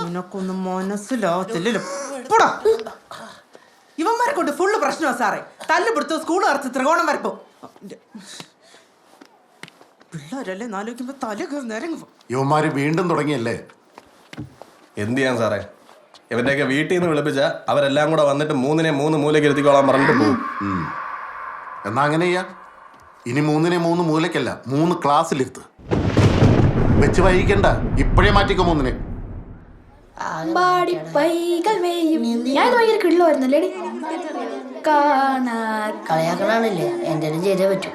നിനക്കൊന്നും മനസ്സിലാവത്തില്ലല്ലോ. ഇവന്മാരെ കൊണ്ട് ഫുള്ള് പ്രശ്നമാ സാറേ. തല്ലുപിടുത്തോ, സ്കൂൾ അറച്ച് ത്രികോണം വരപ്പോ. പിള്ളേരല്ലേ നാലോക്കുമ്പോ തലക്ക് നേരം. യുവമാര് വീണ്ടും തുടങ്ങിയല്ലേ? എന്ത് ചെയ്യാൻ സാറേ, ഇവരുടെയൊക്കെ വീട്ടിൽ നിന്ന് വിളിപ്പിച്ചാൽ അവരെല്ലാം കൂടെ വന്നിട്ട് 3-നെ 3 മൂലയ്ക്ക് ഇരുത്തിക്കോളാൻ പറഞ്ഞിട്ട് പോകും. എന്നാ അങ്ങനെ ചെയ്യാ. ഇനി 3-നെ 3 മൂലയ്ക്കല്ല, 3 ക്ലാസ്സിലിരുത്ത്. വെച്ച് വൈകിക്കണ്ട, ഇപ്പോഴേ മാറ്റിക്കോ 3-നെ. ഞാൻ ഭയങ്കര കിള്ളമായിരുന്നല്ലേ കളിയാക്കണാണല്ലേ. എന്തേലും ചെയ്തേ പറ്റും.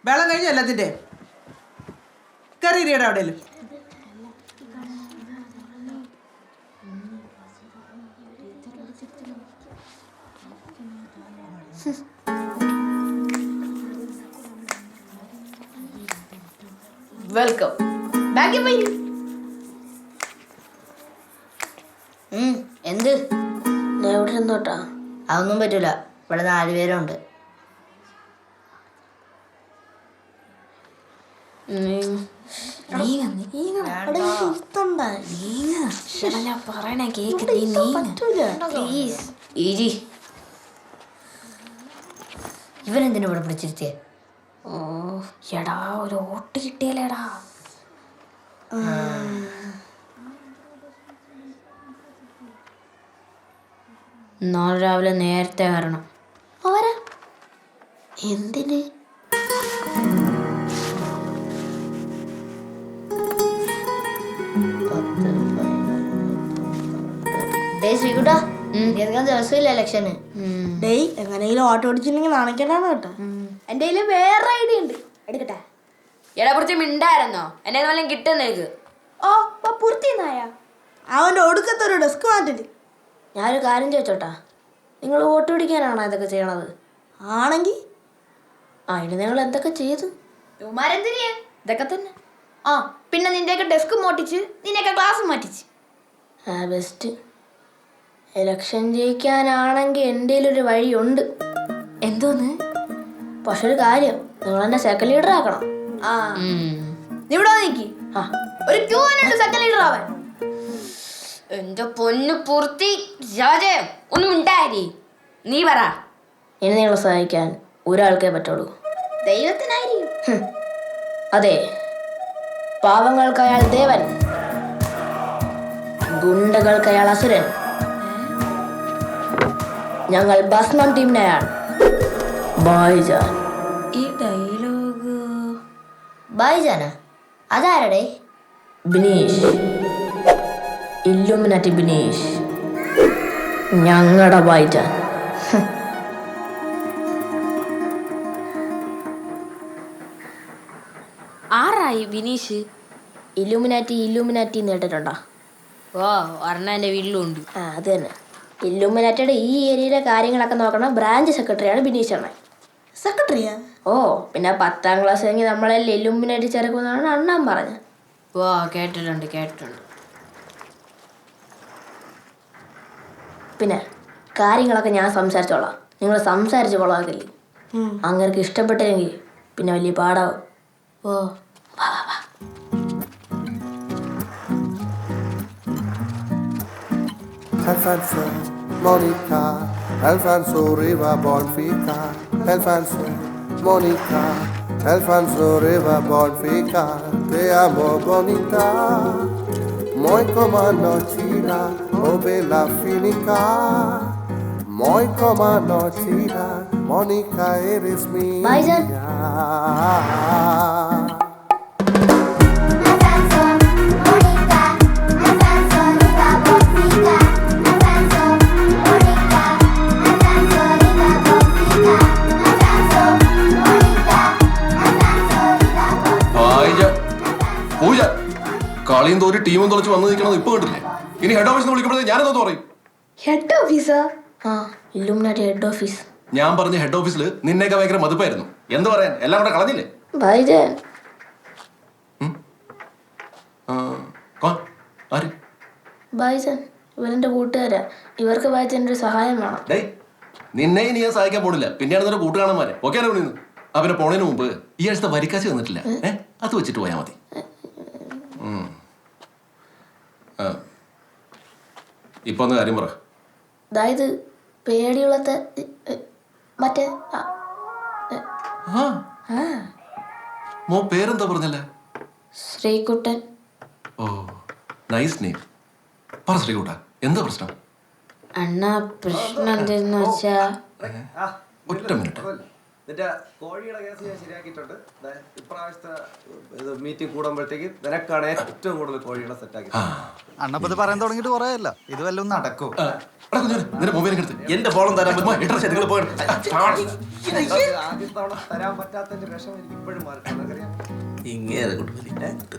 വെള്ളം കഴിഞ്ഞല്ല അതിന്റെ കറിയുടെ അവിടെ വെൽക്കം ബാക്കി പോയി. എന്ത് ഞാൻ ഇവിടെ ഇരുന്നോട്ടാ? അതൊന്നും പറ്റൂല, ഇവിടെ 4 പേരുണ്ട്. പറയണ കേക്ക്. ഇവനെന്തിനാ ഇവിടെ പിടിച്ചിരുത്തിയേ? ഓ എടാ, ഒരു ഓട്ട് കിട്ടിയല്ലേടാ. നാളെ രാവിലെ നേരത്തെ വരണം. ആരാ? എന്തിന്? ദിവസമില്ല ഇലക്ഷന്. എങ്ങനെയും ഓട്ടോ ഓടിച്ചിട്ടുണ്ടെങ്കിൽ നാണക്കേടാണ് കേട്ടോ. എന്റെ കയ്യില് വേറെ ഐഡിയ ഉണ്ട്, എടുക്കട്ടെ? എടാ കുറച്ച് മിണ്ടായിരുന്നോ? എന്നെ വല്ലതും കിട്ടുന്നേക്ക്. ഓ പൂർത്തിയായ അവന്റെ ഒടുക്കത്തൊരു ഡെസ്ക് മാറ്റിട്ട്. ഞാനൊരു കാര്യം ചോദിച്ചോട്ടാ, നിങ്ങൾ വോട്ട് പിടിക്കാനാണോ ഇതൊക്കെ ചെയ്യണത്? ആണെങ്കിൽ അതിന് നിങ്ങൾ എന്തൊക്കെ ചെയ്തു? ഇതൊക്കെ തന്നെ. ആ പിന്നെ നിന്റെയൊക്കെ ഡെസ്ക് മോട്ടിച്ച്, നിന്നെയൊക്കെ ക്ലാസ് മാറ്റിച്ച്. ബെസ്റ്റ്. ഇലക്ഷൻ ജയിക്കാനാണെങ്കിൽ എൻ്റെ ഒരു വഴിയുണ്ട്. എന്തോന്ന്? പക്ഷെ ഒരു കാര്യം, നിങ്ങൾ എന്നെ സെക്കൻഡ് ലീഡർ ആക്കണം. ഇവിടെ നിക്ക്. ഒരു ക്യൂ സെക്കൻഡ് ലീഡർ ആവാൻ. എന്റെ പൊന്നു പൂർത്തി രാജേ, ഒന്നും ഉണ്ടായി. നീ പറ. ഇനി നിങ്ങളെ സഹായിക്കാൻ ഒരാൾക്കേ പറ്റുള്ളൂ. ദൈവത്തിനായിരിക്കും. അതെ, പാവങ്ങൾക്ക് അയാൾ ദേവൻ, ഗുണ്ടകൾക്ക് അയാൾ അസുരൻ. ഞങ്ങൾ ഭസ്മം ടീമിനെയാണ്. ബായ്ജാൻ. ഈ ഡയലോഗ് ബായ്ജാനാ? അതാരടെ? ബിനീഷ്, ഇല്ലുമിനാറ്റി ബിനീഷ്, ഞങ്ങളുടെ ബായ്ജാൻ. ആരായി ബിനീഷ്? ഇല്ലുമിനാറ്റി നേട്ടിട്ടുണ്ടോ? ഓ ഒരെണ്ണം എൻ്റെ വീട്ടിലും ഉണ്ട്. അത് തന്നെ. ഇല്ലുമിനാറ്റിയുടെ ഈ ഏരിയയിലെ കാര്യങ്ങളൊക്കെ നോക്കണ ബ്രാഞ്ച് സെക്രട്ടറിയാണ് ബിനീഷ് അണ്ണൻ. സെക്രട്ടറിയാ? ഓ പിന്നെ 10ാം ക്ലാസ് കഴിഞ്ഞ് നമ്മളെല്ലാം ഇല്ലുമിനാറ്റി ചേർക്കുമെന്നാണ് അണ്ണൻ പറഞ്ഞത്. ഓ കേട്ടിട്ടുണ്ട്. പിന്നെ കാര്യങ്ങളൊക്കെ ഞാൻ സംസാരിച്ചോളാം, നിങ്ങൾ സംസാരിച്ച് കൊള്ളാക്കില്ലേ. അങ്ങനെ ഇഷ്ടപ്പെട്ടില്ലെങ്കിൽ പിന്നെ വലിയ പാടാവും. ഓ Alfonso, Monica, Alfonso Riva Bonfica, Alfonso, Monica, Alfonso Riva Bonfica, te amo bonita, muy como nochina, oh bella finica, muy como nochina, Monica eres mía. Bye, കളിയും തോറി ടീമും തുളച്ച് വന്നു നിൽക്കണത് ഇപ്പൊ കണ്ടില്ലേ? ഇനി ഹെഡ് ഓഫീസിൽ വിളിക്കുമ്പോഴേ ഞാനെന്തോ പറയും? ഹെഡ് ഓഫീസാ? Illuminati head office. ഞാൻ പറഞ്ഞ ഹെഡ് ഓഫീസിൽ നിന്നേക്ക് ഭയങ്കര മതിപ്പായിരുന്നു. എന്ത് പറയാൻ, എല്ലാം കൂടെ കളഞ്ഞില്ലേ? ബൈജാൻ. ആര്? ബൈജാൻ ഇവരെന്റെ കൂട്ടുകാരാ. ഇവർക്ക് ബൈജാൻ്റെ ഒരു സഹായം വേണം. നിന്നെ ഇനി ഞാൻ സഹായിക്കാൻ പോണില്ല. പിന്നെയാണ് നിന്റെ കൂട്ടുകാണന്മാരെ. ഓക്കെ ആണോ വിളിക്കുന്നു? അവനെ പോണതിന് മുമ്പ് ഈ ആഴ്ചത്തെ വരിക്കാശ് തന്നിട്ടില്ല. അത് വെച്ചിട്ട് പോയാൽ മതി. ഇപ്പൊ ഒന്ന് കാര്യം പറ. അതായത് പേടിയുള്ളത്തെ മറ്റേ മോ പേരെന്താ പറഞ്ഞല്ലേ? ശ്രീകുട്ടൻ. ഓ നൈസ് നെയിം. പറ ശ്രീകുട്ട, എന്താ പ്രശ്നം? അണ്ണാ പ്രശ്നം എന്തെന്ന് വെച്ചാ ഒറ്റ മിനിറ്റ്. നിന്റെ കോഴിയുടെ കേസ് ഞാൻ ശരിയാക്കിയിട്ടുണ്ട്. ഇപ്രാവശ്യത്തെ ഇത് മീറ്റിംഗ് കൂടുമ്പോഴത്തേക്ക് നിനക്കാണ് ഏറ്റവും കൂടുതൽ കോഴികളെ സെറ്റാക്കി. അണ്ണപ്പത് പറയാൻ തുടങ്ങിയിട്ട് കുറേയല്ല. ഇത് വല്ലതും നടക്കോ? നിന്റെ മൊബൈൽ എടുത്ത് എന്റെ ഫോണും തരാൻ നിങ്ങൾ പോയി. ആദ്യത്തെ തവണ തരാൻ പറ്റാത്തതിന്റെ വിഷമം എനിക്ക് ഇപ്പോഴും മാറിയിട്ടില്ല.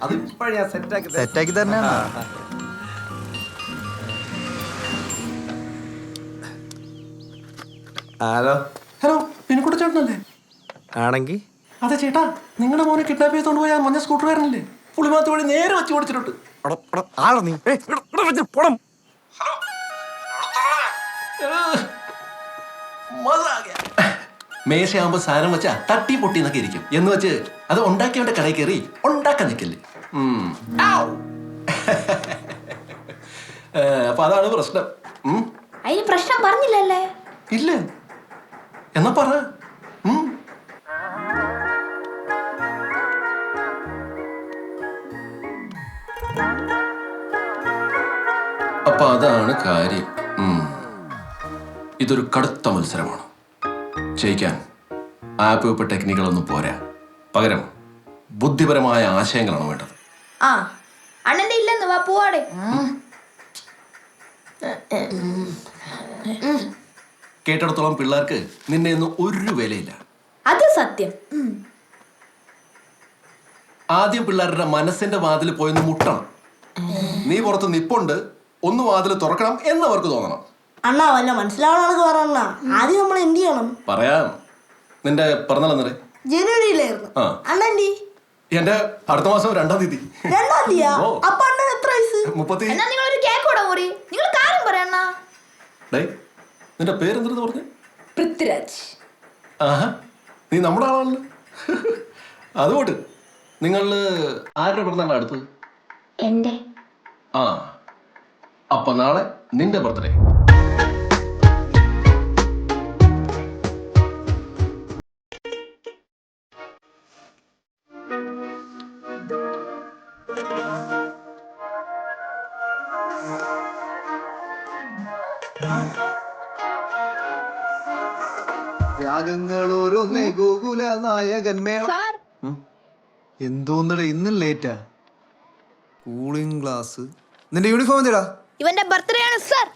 അത് ഇപ്പോഴും ഞാൻ സെറ്റാക്കി തന്നെയാണ്. ഹലോ ഹലോ, പിന്നിക്കൂട്ട ചേട്ടനല്ലേ? ആണെങ്കിൽ അതെ ചേട്ടാ, നിങ്ങളുടെ മോനെ കിഡ്നാപ്പ് ചെയ്തോണ്ട് പോയ മഞ്ഞ സ്കൂട്ടറുകാരനല്ലേ? പുളിമാത്ത് വഴി നേരെ വെച്ച് ഓടിച്ചിട്ടുണ്ട്. മേശയാകുമ്പോ സാധനം വെച്ചാ തട്ടി പൊട്ടി എന്നൊക്കെ ഇരിക്കും. എന്ന് വെച്ച് അത് ഉണ്ടാക്കിയവന്റെ കടയിൽ കയറി ഉണ്ടാക്കാൻ നിൽക്കല്ലേ. അപ്പൊ അതാണ് പ്രശ്നം. അതിന് പ്രശ്നം പറഞ്ഞില്ലല്ലേ? ഇല്ല എന്നാ പറ. അപ്പൊ അതാണ് കാര്യം. ഇതൊരു കടുത്ത മത്സരമാണ്. ജയിക്കാൻ ആപ്പ് വെപ്പ് ടെക്നിക്കുകളൊന്നും പോരാ. പകരം ബുദ്ധിപരമായ ആശയങ്ങളാണ് വേണ്ടത്. ആ അണ്ണന്റെ ഇല്ലെന്ന് വാ പോവാടെ. കേട്ടിടത്തോളം പിള്ളേർക്ക് നിന്നെ ഒന്നും ഒരു വിലയില്ല. അത് സത്യം. ആദ്യം പിള്ളേരുടെ മനസ്സിന്റെ വാതിൽ പോയൊന്ന് മുട്ടണം. നീ പുറത്ത് നിപ്പുണ്ട്, ഒന്ന് വാതിൽ തുറക്കണം എന്നവർക്ക് തോന്നണം. അണ്ണാ വല്ല മനസ്സിലാവണമെന്ന് പറയണ. ആദ്യം നമ്മൾ എന്ത് ചെയ്യണം? പറയാം. നിന്റെ പിറന്നാളെന്നേ? ജനുവരിയിലായിരുന്നു. ആ. അണ്ണന്റെ എന്റെ അടുത്ത മാസം 2-ാം തീയതി. 2-ാം തീയതിയാ? ഓ. അപ്പൊ അണ്ണൻ എത്ര വയസ്സ്? 30. എന്നാ നിങ്ങളൊരു കേക്ക് കൂടെ മുറി. നിങ്ങൾ കാര്യം പറയണ്ണ. നിന്റെ പേരെന്തെന്ന് പറഞ്ഞു? പൃഥ്വിരാജ്. ആഹാ, നീ നമ്മുടെ ആളാണല്ലോ. അതുകൊണ്ട് നിങ്ങള് ആരുടെ പിറന്നാളാണ് അടുത്തത്? എന്റെ. ആ, അപ്പൊ നാളെ നിന്റെ ബർത്ത്ഡേ. രാഗങ്ങളോരോന്നേ ഗോകുല നായകന്മേള. എന്തോന്നട ഇന്നും ലേറ്റാ? Cooling glass. നിന്റെ യൂണിഫോം എന്തിടാ? ഇവന്റെ ബർത്ത്ഡേ ആണ് സർ.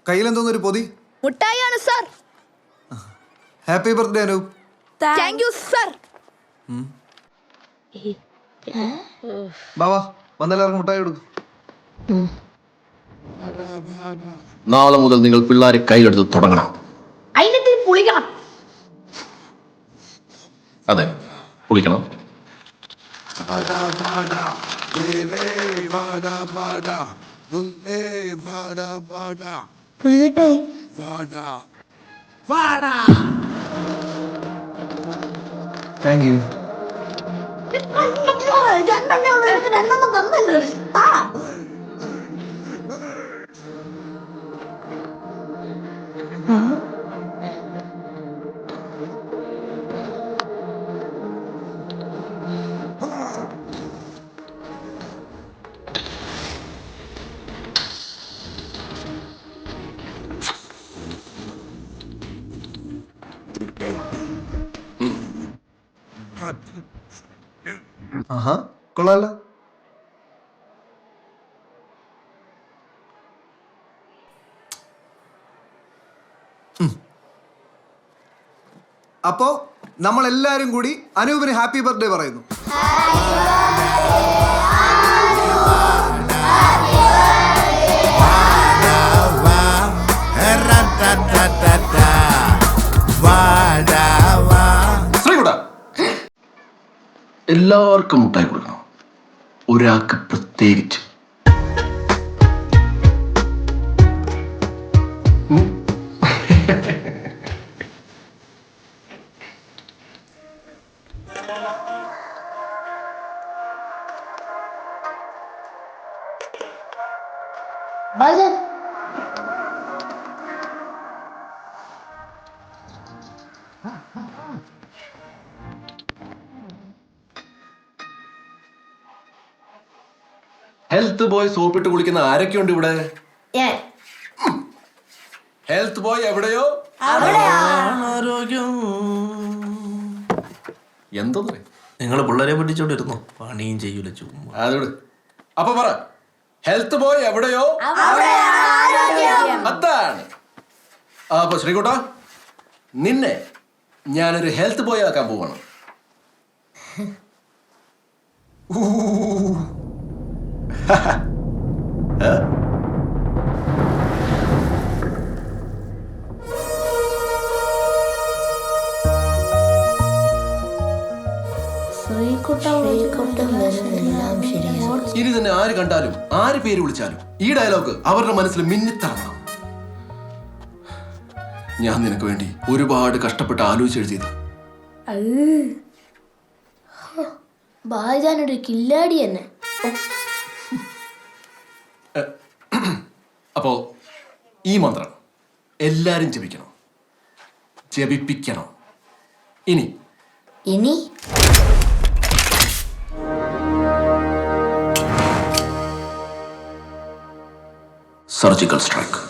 കയ്യിലെന്തോന്നൊരു പൊതി? മുട്ടായി ആണ് sir. Happy birthday Anoop. Thank you sir. ബാവാ വന്നെല്ലാവർക്കും മുട്ടായി കൊടുക്കും. നാളെ മുതൽ നിങ്ങൾ പിള്ളേരെ കയ്യിലെടുത്ത് തുടങ്ങണം. അതിനെത്തി പുളിക്കണം. അതെ, കുളിക്കണം. Thank you. രണ്ടെണ്ണം തന്നല്ലോ. ആഹാ, കൊള്ളാലോ. അപ്പോ നമ്മൾ എല്ലാരും കൂടി അനൂപിന് ഹാപ്പി ബർത്ത്ഡേ പറയുന്നു. ശ്രീകുട്ട, എല്ലാവർക്കും മുട്ടായി കൊടുക്കണം, ഒരാൾക്ക് പ്രത്യേകിച്ച്. ഹെൽത്ത് ബോയ് സോപ്പിട്ട് കുളിക്കുന്ന ആരൊക്കെയുണ്ട് ഇവിടെ? ഞാൻ ഹെൽത്ത് ബോയ് എവിടെയോ? എന്തോ നിങ്ങൾ പിള്ളേരെ പഠിച്ചോണ്ടിരുന്നു, പണിയും ചെയ്യൂല ചുമ്മാ. അതോട് അപ്പൊ പറ, ഹെൽത്ത് ബോയ് എവിടെയോ? അതാണ്. അപ്പൊ ശ്രീകുട്ട, നിന്നെ ഞാനൊരു ഹെൽത്ത് ബോയ് ആക്കാൻ പോവാണ്. ഇനി തന്നെ ആര് കണ്ടാലും ആര് പേര് വിളിച്ചാലും ഈ ഡയലോഗ് അവരുടെ മനസ്സിൽ മിന്നിത്തിളങ്ങണം. ഞാൻ നിനക്ക് വേണ്ടി ഒരുപാട് കഷ്ടപ്പെട്ട് ആലോചിച്ചെഴുതിയത്. ഭായിജാനൊരു കില്ലാടി തന്നെ. അപ്പോ ഈ മന്ത്രം എല്ലാരും ജപിക്കണം, ജപിപ്പിക്കണം. ഇനി ഇനി സർജിക്കൽ സ്ട്രൈക്ക്.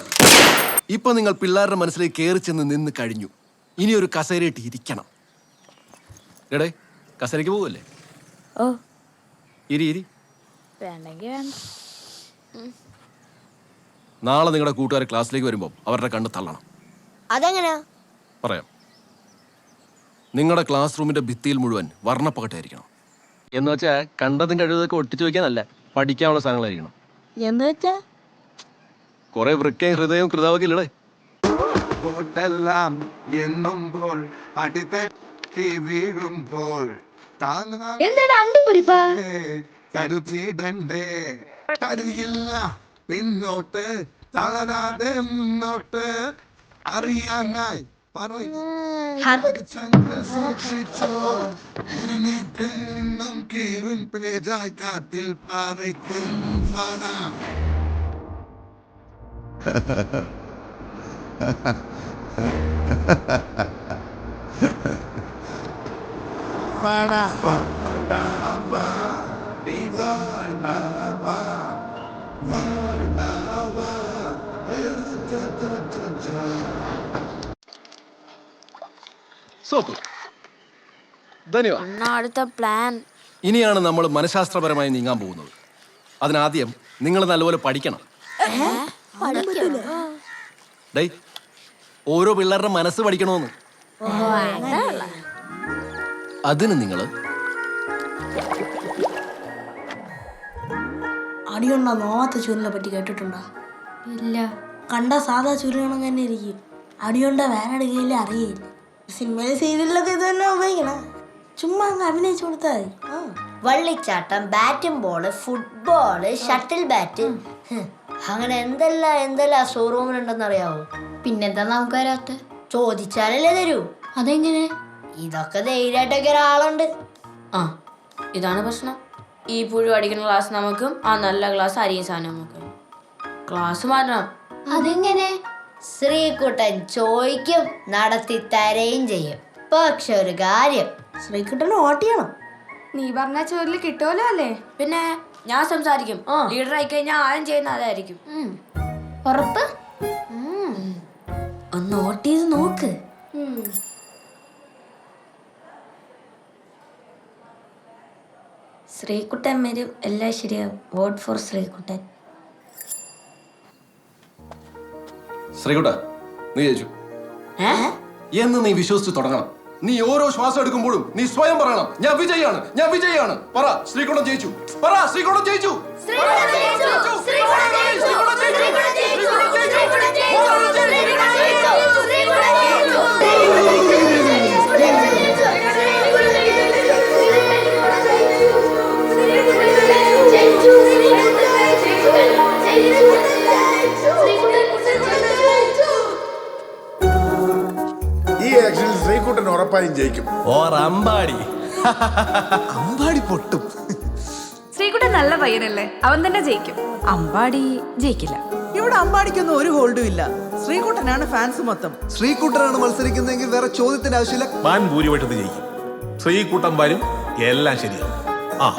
ഇപ്പൊ നിങ്ങൾ പിള്ളേരുടെ മനസ്സിലേക്ക് കയറി ചെന്ന് നിന്ന് കഴിഞ്ഞു. ഇനി ഒരു കസേരയിട്ട് ഇരിക്കണം. എടേ, കസേരയ്ക്ക് പോവല്ലേ? ഓ ഇരി ഇരി. വേണ്ടെങ്കിൽ വേണ്ട. നാളെ നിങ്ങളുടെ കൂട്ടുകാർ ക്ലാസ്സിലേക്ക് വരുമ്പോൾ അവരുടെ കണ്ണ് തള്ളണം. അതെങ്ങനെയാ? പറയാം. നിങ്ങളുടെ ക്ലാസ് റൂമിന്റെ ഭിത്തിയിൽ മുഴുവൻ വർണ്ണപ്പകട്ടായിരിക്കണം. എന്ന് വെച്ചാൽ കണ്ടതും കഴിവതൊക്കെ ഒട്ടിച്ചു വയ്ക്കാനല്ല, പഠിക്കാനുള്ള സാധനങ്ങളായിരിക്കണം. എന്ന് വെച്ചാ കുറെ വൃക്കയും ഹൃദയവും കൃതാവൊക്കെ ഇല്ലേ? എന്നുമ്പോൾ അടിതെറ്റി വീഴുമ്പോൾ കരുതിടണ്ടേ, കരുതില്ല പിന്നോട്ട്, തളരാതെ മുന്നോട്ട് അറിയാനായി കാറ്റിൽ പാറയ്ക്കും പാടാം. സോപ്പ്. ധന്യവാദം. അടുത്ത പ്ലാൻ ഇനിയാണ് നമ്മൾ മനഃശാസ്ത്രപരമായി നീങ്ങാൻ പോകുന്നത്. അതിനാദ്യം നിങ്ങൾ നല്ലപോലെ പഠിക്കണം. ഡേ, ഓരോ പിള്ളേരുടെ മനസ്സ് പഠിക്കണമെന്ന്. അതിന് നിങ്ങൾ അടിയുണ്ടോ നോവാത്ത ചൂരിനെ പറ്റി കേട്ടിട്ടുണ്ടോ? ഇല്ല. കണ്ട സാധാ ചുരുകണം തന്നെ ഇരിക്കും. അടിയുണ്ട വേറെ അടുക്കയില്ല അറിയില്ല. സിനിമയിൽ സീരിയലിലൊക്കെ ഇത് തന്നെ ഉപയോഗിക്കണ. ചുമ്മാ അങ്ങ് അഭിനയിച്ചു കൊടുത്താൽ മതി. വള്ളിച്ചാട്ടം, ബാറ്റും ബോള്, ഫുട്ബോള്, ഷട്ടിൽ ബാറ്റ്, അങ്ങനെ എന്തെല്ലാം ഷോറൂമിലുണ്ടെന്ന് അറിയാവോ? പിന്നെന്താ നമുക്കറിയാത്ത? ചോദിച്ചാലല്ലേ തരൂ. അതെങ്ങനെ? ഇതൊക്കെ ധൈര്യമായിട്ടൊക്കെ ഒരാളുണ്ട്. ആ, ഇതാണ് പ്രശ്നം. ഈ പുഴു അടിക്കുന്ന ക്ലാസ് നമുക്കും ആ നല്ല ക്ലാസ് അരിയും സാധനം നമുക്കും. ക്ലാസ് മാറ്റണം. അതെങ്ങനെ? ശ്രീകുട്ടൻ ചോദിക്കും, നടത്തി തരുകയും ചെയ്യും. പക്ഷെ ഒരു കാര്യം, ശ്രീകുട്ടനെ വോട്ട് ചെയ്യണം. നീ പറഞ്ഞ ചോറിൽ കിട്ടുമല്ലോ അല്ലേ? പിന്നെ ഞാൻ സംസാരിക്കും. ലീഡർ ആയി കഴിഞ്ഞാൽ ആരും ചെയ്യുന്ന അതായിരിക്കും. ഉറപ്പ്? ഒന്ന് വോട്ട് ചെയ്ത് നോക്ക്. ശ്രീകുട്ടൻ വരും, എല്ലാം ശരിയാവും. Vote four Sreekuttan. ശ്രീകുട്ട, നീ ജയിച്ചു എന്ന് നീ വിശ്വസിച്ച് തുടങ്ങണം. നീ ഓരോ ശ്വാസം എടുക്കുമ്പോഴും നീ സ്വയം പറയണം, ഞാൻ വിജയാണ്, ഞാൻ വിജയാണ്. പറ, ശ്രീകുട്ടൻ ജയിച്ചു. പറ, ശ്രീകുട്ടൻ ജയിച്ചു. ഈ ആക്ഷനിൽ ശ്രീകുട്ടൻ ഉറപ്പായും ജയിക്കും. അമ്പാടി പൊട്ടും. ശ്രീകുട്ടൻ നല്ല പയ്യനല്ലേ, അവൻ തന്നെ ജയിക്കും. അമ്പാടി ജയിക്കില്ല. ഇവിടെ ഇവിടെ അമ്പാടിക്കൊന്നും ഒരു ഹോൾഡും ഇല്ല. ശ്രീകുട്ടനാണ് ഫാൻസ് മൊത്തം. ശ്രീകുട്ടനാണ് മത്സരിക്കുന്നതെങ്കിൽ വേറെ ചോദ്യത്തിന്റെ ആവശ്യമില്ല. വാൻ ഭൂരിപക്ഷത്തിൽ ജയിക്കും. ശ്രീകുട്ടൻ വരും, എല്ലാം ശരിയാവും. ആ